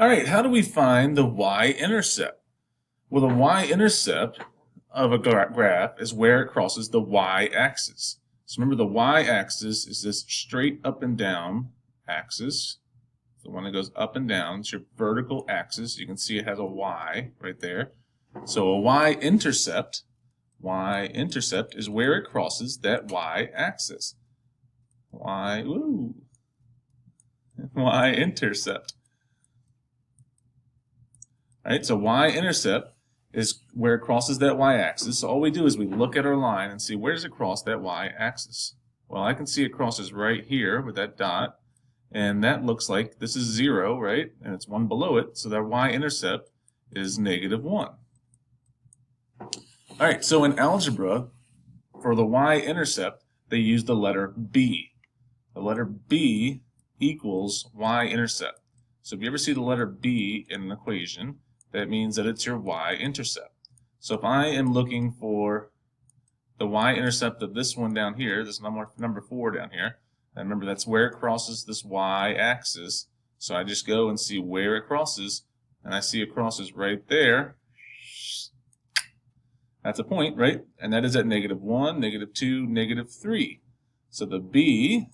All right, how do we find the y-intercept? Well, the y-intercept of a graph is where it crosses the y-axis. So remember, the y-axis is this straight up and down axis. The one that goes up and down. It's your vertical axis. You can see it has a y right there. So a y-intercept is where it crosses that y-axis. Y-intercept. All right, so y-intercept is where it crosses that y-axis. So all we do is we look at our line and see where does it cross that y-axis. Well, I can see it crosses right here with that dot, and that looks like this is 0, right? And it's 1 below it, so that y-intercept is -1. All right, so in algebra, for the y-intercept, they use the letter b. The letter b equals y-intercept. So if you ever see the letter b in an equation, that means that it's your y-intercept. So if I am looking for the y-intercept of this one down here, this number 4 down here, and remember that's where it crosses this y-axis. So I just go and see where it crosses, and I see it crosses right there. That's a point, right? And that is at -1, -2, -3. So the b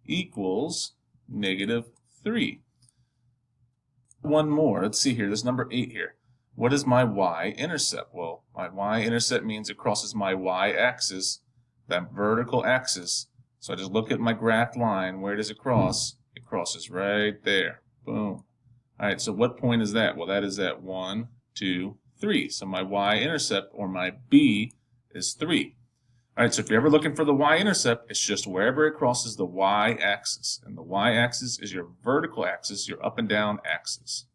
equals -3. One more. Let's see here. This number 8 here. What is my y-intercept? Well, my y-intercept means it crosses my y-axis, that vertical axis. So I just look at my graph line. Where does it cross? It crosses right there. Boom. All right, so what point is that? Well, that is at 1, 2, 3. So my y-intercept, or my b, is 3. All right, so if you're ever looking for the y-intercept, it's just wherever it crosses the y-axis. And the y-axis is your vertical axis, your up and down axis.